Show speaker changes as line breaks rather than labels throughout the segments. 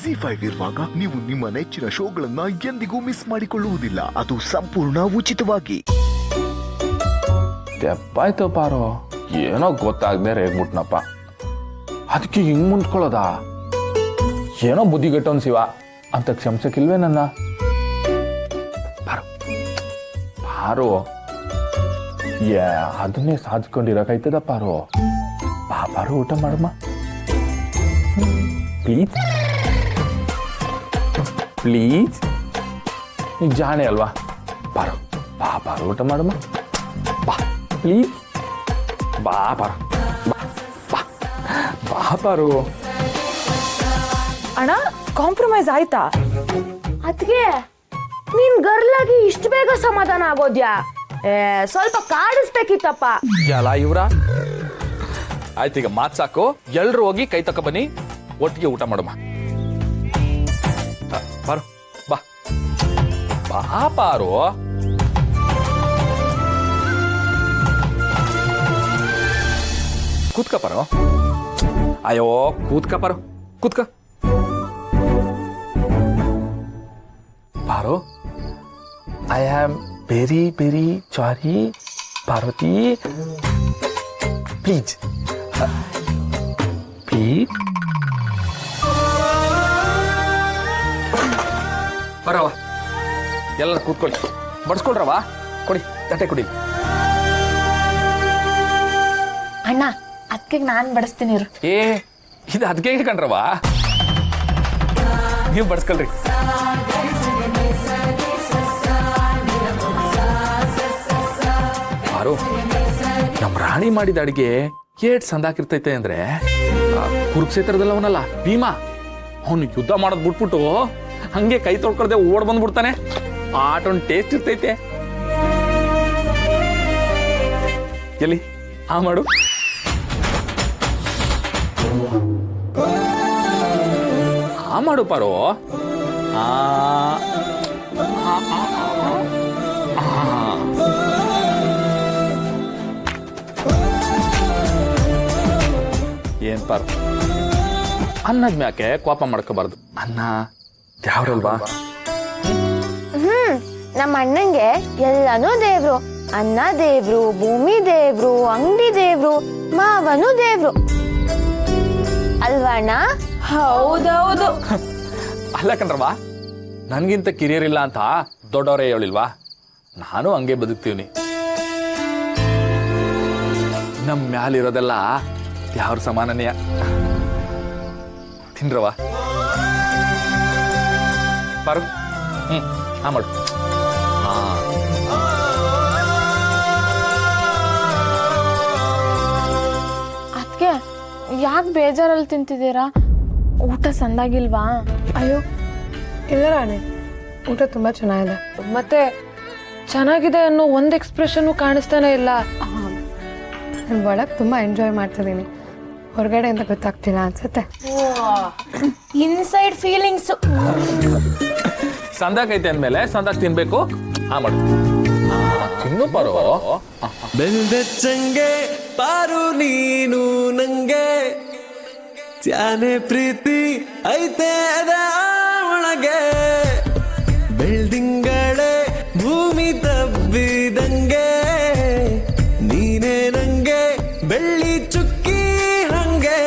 ZEE5 ಇರುವಾಗ ನೀವು ನಿಮ್ಮ ನೆಚ್ಚಿನ ಶೋಗಳನ್ನ ಎಂದಿಗೂ ಮಿಸ್ ಮಾಡಿಕೊಳ್ಳುವುದಿಲ್ಲ. ಅದು ಸಂಪೂರ್ಣ ಉಚಿತವಾಗಿ.
ತೆಪ್ಪಾಯ್ತು ಪಾರೋ, ಏನೋ ಗೊತ್ತಾಗದೆ ರೇಗ್ಬಿಟ್ನಪ್ಪ. ಅದಕ್ಕೆ ಹಿಂಗ್ ಮುಂದ್ಕೊಳ್ಳೋದ? ಏನೋ ಬುದ್ಧಿಗೆಟ್ಟವನ್ ಶಿವ ಅಂತ ಕ್ಷಮಿಸಕ್ಕಿಲ್ವೇ ನನ್ನ? ಪಾರು ಅದನ್ನೇ ಸಾಧಿಸ್ಕೊಂಡಿರಕಾಯ್ತದ ಪಾರು. ಪಾರು ಊಟ ಮಾಡಮ್ಮ ಪ್ಲೀಸ್ ಪ್ಲೀಸ್. ನೀ ಜಾಣೆ ಅಲ್ವಾ ಪಾರು? ಪಾರು ಊಟ ಮಾಡಮ್ಮ ಬಾ ಪ್ಲೀಸ್. ಬಾ ಪಾರು, ಬಾ ಪಾರು.
ಅಣ್ಣ ಕಾಂಪ್ರಮೈಸ್ ಆಯ್ತಾ?
ಅದ್ಗೆ ನೀನ್ ಗರ್ಲಾಗಿ ಇಷ್ಟು ಬೇಗ ಸಮಾಧಾನ ಆಗೋದ್ಯಾ? ಸ್ವಲ್ಪ ಕಾಡಿಸ್ಬೇಕಿತ್ತಪ್ಪ.
ಎಲ್ಲ ಇವ್ರ ಆಯ್ತೀಗ ಮಾತ್ ಸಾಕು. ಎಲ್ರು ಹೋಗಿ ಕೈ ತಕ ಬನ್ನಿ, ಒಟ್ಟಿಗೆ ಊಟ ಮಾಡಮ್ಮ. ಪಾರು ಬಾ ಬಾ ಪಾರು. ಕೂತ್ಕ ಪಾರು. ಅಯ್ಯೋ ಕೂತ್ಕ ಪಾರು, ಕೂತ್ಕ. Paru, I am very very sorry Parvati. Please please ಬರವ. ಎಲ್ಲರೂ ಕೂತ್ಕೊಳ್ಳಿ, ಬಡ್ಸ್ಕೊಳ್ರವ. ಕೊಡಿ ತಟ್ಟೆ ಕೊಡಿ.
ಅಣ್ಣ ಅದಕ್ಕೆ ನಾನ್ ಬಡಿಸ್ತೀನಿ.
ಏ ಇದು ಅದಕ್ಕೆ ಕಂಡ್ರವ, ನೀವು ಬಡ್ಸ್ಕೊಳ್ರಿ. ಪಾರು, ನಮ್ ರಾಣಿ ಮಾಡಿದ ಅಡಿಗೆ ಏಟ್ ಸಂದಾಕಿರ್ತೈತೆ ಅಂದ್ರೆ, ಕುರುಕ್ಷೇತ್ರದಲ್ಲಿ ಅವನಲ್ಲ ಭೀಮಾ, ಅವನು ಯುದ್ಧ ಮಾಡೋದ್ ಬಿಟ್ಬಿಟ್ಟು ಹಂಗೆ ಕೈ ತೊಳ್ಕೊಳ್ದೆ ಓಡ್ ಬಂದ್ಬಿಡ್ತಾನೆ. ಆಟೊಂದು ಟೇಸ್ಟ್ ಇರ್ತೈತೆ. ಎಲ್ಲಿ ಆ ಮಾಡು. ಆ ಮಾಡು ಪಾರು. ಏನ್ ಪಾರು, ಅನ್ನದ ಮ್ಯಾಕೆ ಕೋಪ ಮಾಡ್ಕೋಬಾರ್ದು. ಅನ್ನ ಯಾವ್ರಲ್ವಾ?
ನಮ್ಮ ಅಣ್ಣಂಗೆ ಎಲ್ಲಾನು ದೇವ್ರು. ಅನ್ನ ದೇವ್ರು, ಭೂಮಿ ದೇವ್ರು, ಅಂಗಡಿ ದೇವ್ರು, ಮಾವನು ದೇವ್ರು ಅಲ್ವಾ ಅಣ್ಣ?
ಹೌದೌದು.
ಅಲ್ಲ ಕಣ್ರವಾ, ನನ್ಗಿಂತ ಕಿರಿಯರ್ ಇಲ್ಲ ಅಂತ ದೊಡ್ಡವರೇ ಹೇಳಿಲ್ವಾ? ನಾನು ಹಂಗೆ ಬದುಕ್ತೀವಿ. ನಮ್ ಮ್ಯಾಲಿರೋದೆಲ್ಲ ಯಾವ್ರ ಸಮಾನನೆಯ. ತಿನ್ರವಾ ಪಾರು. ಹಾ ಮಾಡು.
ಅದಕ್ಕೆ ಯಾಕೆ ಬೇಜಾರಲ್ಲಿ ತಿಂತಿದ್ದೀರಾ? ಊಟ ಸಂದಾಗಿಲ್ವಾ?
ಅಯ್ಯೋ ಇಲ್ಲ ರಾಣಿ, ಊಟ ತುಂಬ ಚೆನ್ನಾಗಿದೆ.
ಮತ್ತೆ ಚೆನ್ನಾಗಿದೆ ಅನ್ನೋ ಒಂದು ಎಕ್ಸ್ಪ್ರೆಷನ್ ಕಾಣಿಸ್ತಾನೆ ಇಲ್ಲ.
ನಾನು ಒಳಗೆ ತುಂಬ ಎಂಜಾಯ್ ಮಾಡ್ತಿದ್ದೀನಿ, ಹೊರಗಡೆ ಅಂತ ಗೊತ್ತಾಗ್ತಿಲ್ಲ ಅನ್ಸುತ್ತೆ.
Inside feelings.
ಸಂದಾಕೈತೆ ಅಂದ್ಮೇಲೆ ಸಂದಾಕ್ ತಿನ್ಬೇಕು. ಹಾ ಮಾಡು, ತಿನ್ನು ಪಾರು.
ಬೆಂದೆಚ್ಚಂಗೆ ಪಾರು ನೀನು ನಂಗೆ, ತ್ಯಾನೆ ಪ್ರೀತಿ ಐತೆ ಅದ ಒಳಗೆ. ಬೆಳ್ದಿಂಗಳೇ ಭೂಮಿ ತಬ್ಬಿದಂಗೆ, ನೀನೇ ನಂಗೆ ಬೆಳ್ಳಿ ಚುಕ್ಕಿ ಹಂಗೆ.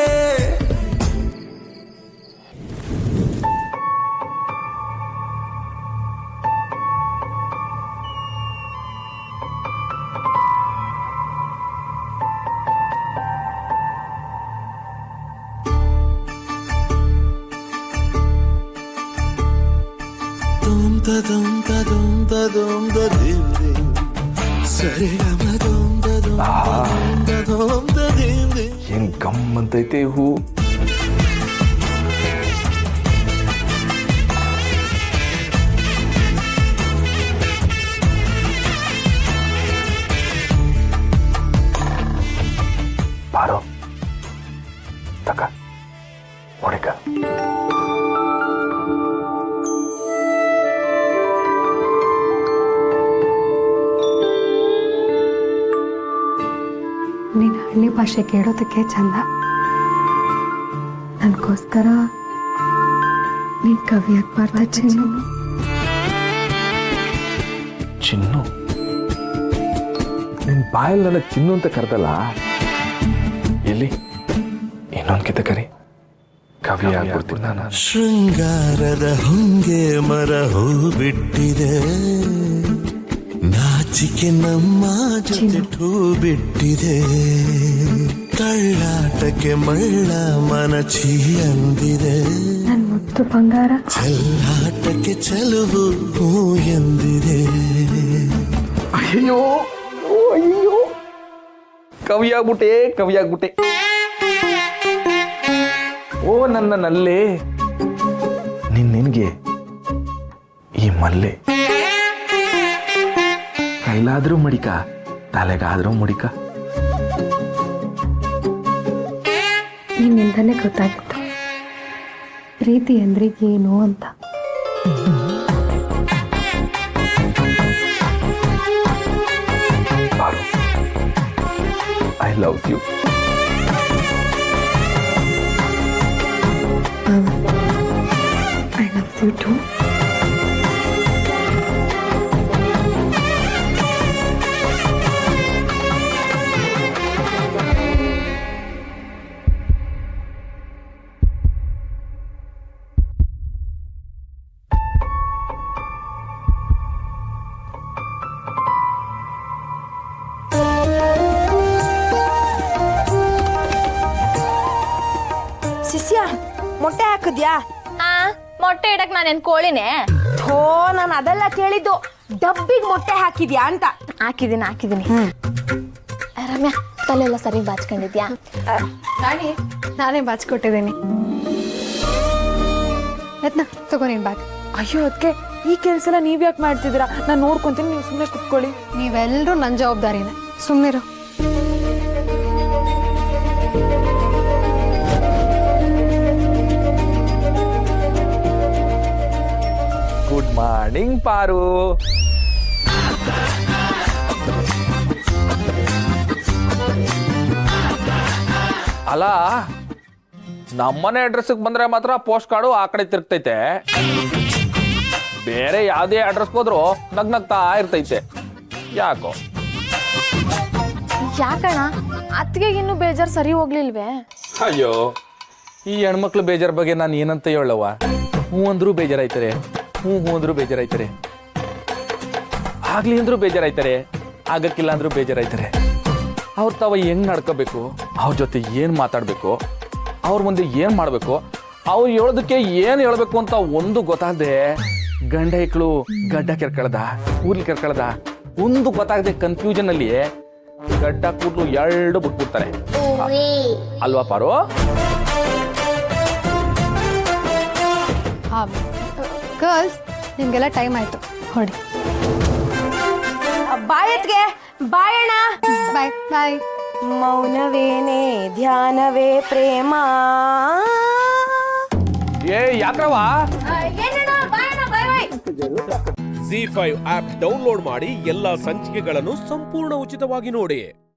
ಏನ್ ಗಮ್ಮಂತೈತೆ ಹೂ. ಪಾರು ತಕ ಹೊಡಿಕ.
ನೀನು ಹಳ್ಳಿ ಭಾಷೆ ಕೇಳೋದಕ್ಕೆ ಚಂದ. ನನಗೋಸ್ಕರ ನೀನ್ ಕವಿ ಆಗ್ಬಾರ್ದ ಚಿನ್ನು?
ಚಿನ್ನು ನಿನ್ ಬಾಯಲ್ಲಿ ನನ್ನ ಚಿನ್ನು ಅಂತ ಕರೆದಲ್ಲ, ಎಲ್ಲಿ ಇನ್ನೊಂದ್ ಕಿತ ಕರಿ, ಕವಿ ಆಗ್ಬಿಡ್ತೀನಿ ನಾನು.
ಶೃಂಗಾರದ ಹೊಂಗೆ ಮರ ಹೂ ಬಿಟ್ಟಿದೆ, ನಾಚಿಕೆ ನಮ್ಮ ಜೊತೆ ಹೂ ಬಿಟ್ಟಿದೆ, ಕಳ್ಳಾಟಕ್ಕೆ ಮಳ್ಳ ಮನಚಿ ಅಂದಿದೆ,
ನನ್ ಮುತ್ತು ಬಂಗಾರ.
ಚೆಲ್ಲಾಟಕ್ಕೆ ಚೆಲುವು ಹೂ ಎಂದಿದೆ.
ಅಯ್ಯೋ ಅಯ್ಯೋ, ಕವಿ ಆಗ್ಬಿಟ್ಟೆ. ಓ ನನ್ನ ನಲ್ಲೆ, ನಿನ್ಗೆ ಈ ಮಲ್ಲೆ, ಕೈಲಾದ್ರೂ ಮಡಿಕ, ತಲೆಗಾದ್ರೂ ಮಡಿಕ.
ನಿನ್ನಿಂದಲೇ ಗೊತ್ತಾಗಿತ್ತು ಪ್ರೀತಿ ಅಂದ್ರೆ ಏನು ಅಂತ.
I love you.
I love you too.
ಶಿಷ್ಯ ಮೊಟ್ಟೆ ಹಾಕಿದ್ಯಾ?
ಮೊಟ್ಟೆ ಇಡಕ್ ನಾನೇನ್ ಕೋಳಿನೇ?
ಥೋ, ನಾನು ಅದೆಲ್ಲ ಕೇಳಿದ್ದು, ಡಬ್ಬಿಗೆ ಮೊಟ್ಟೆ ಹಾಕಿದ್ಯಾ ಅಂತ.
ಹಾಕಿದೀನಿ. ರಮ್ಯಾ, ತಲೆಲ್ಲ ಸರಿ ಬಾಚ್ಕೊಂಡಿದ್ಯಾ?
ರಾಣಿ, ನಾನೇ ಬಾಚ್ಕೊಟ್ಟಿದ್ದೀನಿ. ರತ್ನ, ತಗೋ ನೀನ್ ಬಾಚ್.
ಅಯ್ಯೋ ಅದಕ್ಕೆ ಈ ಕೆಲಸ ಎಲ್ಲ ನೀವ್ ಯಾಕೆ ಮಾಡ್ತಿದ್ದೀರಾ? ನಾನು ನೋಡ್ಕೊಂತೀನಿ, ನೀವು ಸುಮ್ಮನೆ ಕುತ್ಕೊಳ್ಳಿ.
ನೀವೆಲ್ಲರೂ ನನ್ನ ಜವಾಬ್ದಾರಿನೇ, ಸುಮ್ಮನಿರು.
ಗುಡ್ ಮಾರ್ನಿಂಗ್ ಪಾರು. ಅಲ್ಲ, ನಮ್ಮನೆ ಅಡ್ರೆಸ್ಗೆ ಬಂದ್ರೆ ಮಾತ್ರ ಪೋಸ್ಟ್ ಕಾರ್ಡು ಆ ಕಡೆ ತಿರುಗ್ತೈತೆ, ಬೇರೆ ಯಾವುದೇ ಅಡ್ರೆಸ್ ಹೋದ್ರು ನಗ್ನಗ್ತಾ ಇರ್ತೈತೆ. ಯಾಕೋ?
ಯಾಕಣ್ಣ, ಅತ್ತಿಗೆ ಇನ್ನು ಬೇಜಾರ್ ಸರಿ ಹೋಗ್ಲಿಲ್ವೇ?
ಅಯ್ಯೋ, ಈ ಹೆಣ್ಮಕ್ಳು ಬೇಜಾರ್ ಬಗ್ಗೆ ನಾನು ಏನಂತ ಹೇಳವ? ಹ್ಞೂ ಅಂದ್ರೂ ಬೇಜಾರಾಯ್ತಾರೆ, ಹ್ಞೂ ಅಂದ್ರೂ ಬೇಜಾರಾಯ್ತಾರೆ, ಆಗ್ಲಿ ಅಂದ್ರೂ ಬೇಜಾರಾಯ್ತಾರೆ, ಆಗಕ್ಕಿಲ್ಲ ಅಂದ್ರೂ ಬೇಜಾರಾಯ್ತಾರೆ. ಅವ್ರು ತಾವ ಹೆಂಗ್ ನಡ್ಕೋಬೇಕು, ಅವ್ರ ಜೊತೆ ಏನ್ ಮಾತಾಡ್ಬೇಕು, ಅವ್ರ ಮುಂದೆ ಏನ್ ಮಾಡ್ಬೇಕು, ಅವ್ರು ಹೇಳೋದಕ್ಕೆ ಏನ್ ಹೇಳ್ಬೇಕು ಅಂತ ಒಂದು ಗೊತ್ತಾಗದೆ ಗಂಡ ಇಕ್ಳು ಗಡ್ಡ ಕೆರ್ಕಳ್ದ, ಕೂದ್ಲು ಕೆರ್ಕಳ್ದ, ಒಂದು ಗೊತ್ತಾಗದೆ ಕನ್ಫ್ಯೂಷನ್ ಅಲ್ಲಿ ಗಡ್ಡ ಕೂದ್ಲು ಎರಡು ಬಿಟ್ಬಿಡ್ತಾರೆ ಅಲ್ವಾ ಪಾರು?
ಗರ್ಲ್ಸ್, ನಿಮ್ಗೆಲ್ಲ ಟೈಮ್ ಆಯ್ತು, ಹೊಡಿ.
ಬಾಯತ್ಗೆ ಬಾಯಣ್ಣ.
ಬಾಯ್ ಬಾಯ್.
ಮೌನವೇನೆ ಧ್ಯಾನವೇ ಪ್ರೇಮ.
ಏ ಯಾಕ್ರವಾ?
ZEE5 ಆಪ್ ಡೌನ್ಲೋಡ್ ಮಾಡಿ ಎಲ್ಲಾ ಸಂಚಿಕೆಗಳನ್ನು ಸಂಪೂರ್ಣ ಉಚಿತವಾಗಿ ನೋಡಿ.